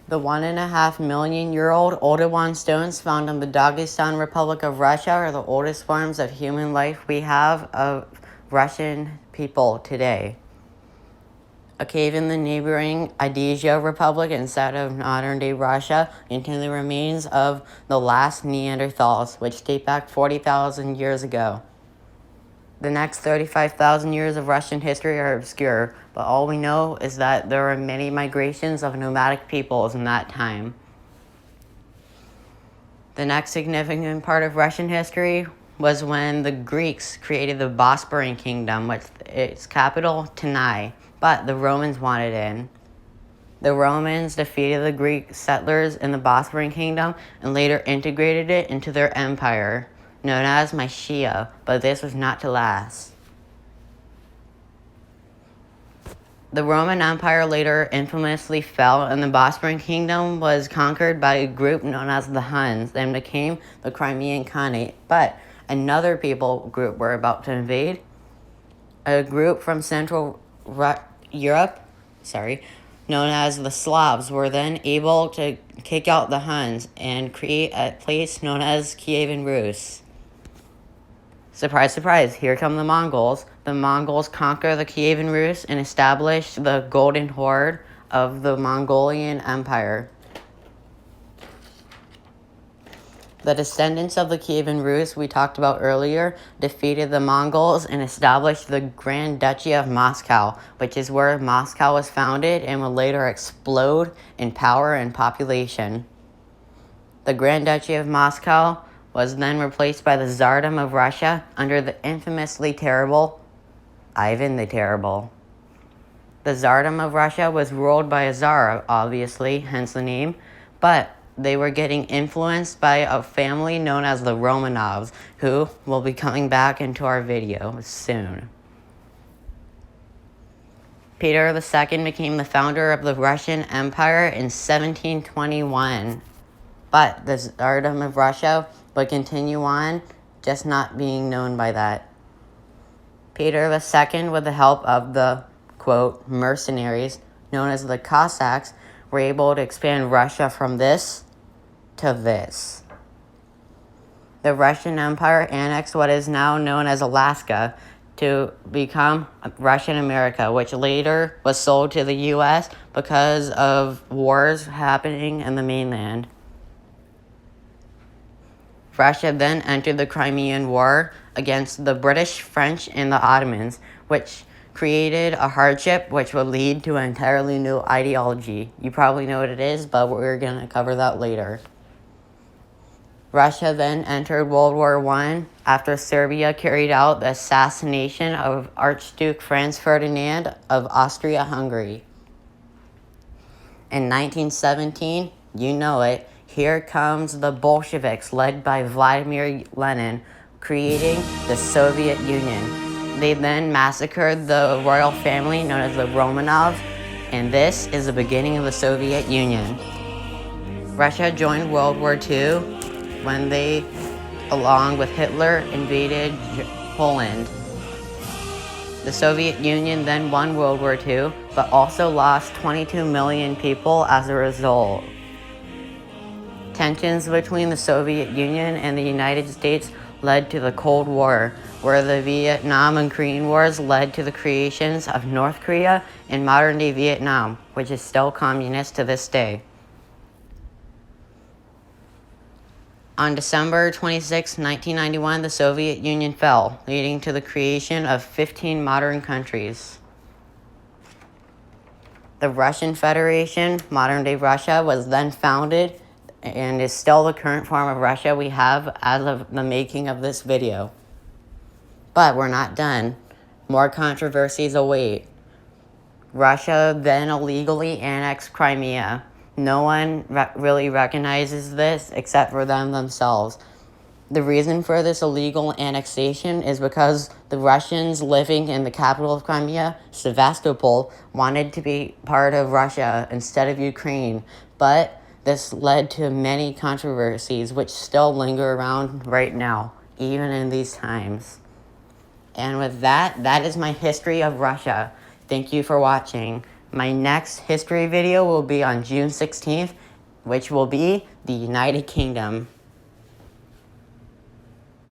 The 1.5 million-year-old Oldowan stones found in the Dagestan Republic of Russia are the oldest forms of human life we have of Russian people today. A cave in the neighboring Adygea Republic inside of modern-day Russia contains the remains of the last Neanderthals, which date back 40,000 years ago. The next 35,000 years of Russian history are obscure, but all we know is that there were many migrations of nomadic peoples in that time. The next significant part of Russian history was when the Greeks created the Bosporan Kingdom with its capital, Tanai, but the Romans wanted in. The Romans defeated the Greek settlers in the Bosporan Kingdom and later integrated it into their empire, known as Mysia, but this was not to last. The Roman Empire later infamously fell, and the Bosporan Kingdom was conquered by a group known as the Huns and became the Crimean Khanate. But another people group were about to invade. A group from Central Europe, known as the Slavs, were then able to kick out the Huns and create a place known as Kievan Rus. Surprise, surprise, here come the Mongols. The Mongols conquer the Kievan Rus and establish the Golden Horde of the Mongolian Empire. The descendants of the Kievan Rus we talked about earlier defeated the Mongols and established the Grand Duchy of Moscow, which is where Moscow was founded and would later explode in power and population. The Grand Duchy of Moscow was then replaced by the Tsardom of Russia under the infamously terrible Ivan the Terrible. The Tsardom of Russia was ruled by a Tsar, obviously, hence the name, but they were getting influenced by a family known as the Romanovs, who will be coming back into our video soon. Peter II became the founder of the Russian Empire in 1721, but the Tsardom of Russia would continue on, just not being known by that. Peter II, with the help of the, quote, mercenaries known as the Cossacks, were able to expand Russia from this to this. The Russian Empire annexed what is now known as Alaska to become Russian America, which later was sold to the U.S. because of wars happening in the mainland. Russia then entered the Crimean War against the British, French, and the Ottomans, which created a hardship which would lead to an entirely new ideology. You probably know what it is, but we're going to cover that later. Russia then entered World War I after Serbia carried out the assassination of Archduke Franz Ferdinand of Austria-Hungary. In 1917, you know it, here comes the Bolsheviks led by Vladimir Lenin, creating the Soviet Union. They then massacred the royal family known as the Romanovs, and this is the beginning of the Soviet Union. Russia joined World War II when they, along with Hitler, invaded Poland. The Soviet Union then won World War II, but also lost 22 million people as a result. Tensions between the Soviet Union and the United States led to the Cold War, where the Vietnam and Korean Wars led to the creations of North Korea and modern-day Vietnam, which is still communist to this day. On December 26, 1991, the Soviet Union fell, leading to the creation of 15 modern countries. The Russian Federation, modern-day Russia, was then founded and is still the current form of Russia we have as of the making of this video. But we're not done. More controversies await. Russia then illegally annexed Crimea. No one really recognizes this except for them themselves. The reason for this illegal annexation is because the Russians living in the capital of Crimea, Sevastopol, wanted to be part of Russia instead of Ukraine. But this led to many controversies which still linger around right now, even in these times. And with that, that is my history of Russia. Thank you for watching. My next history video will be on June 16th, which will be the United Kingdom.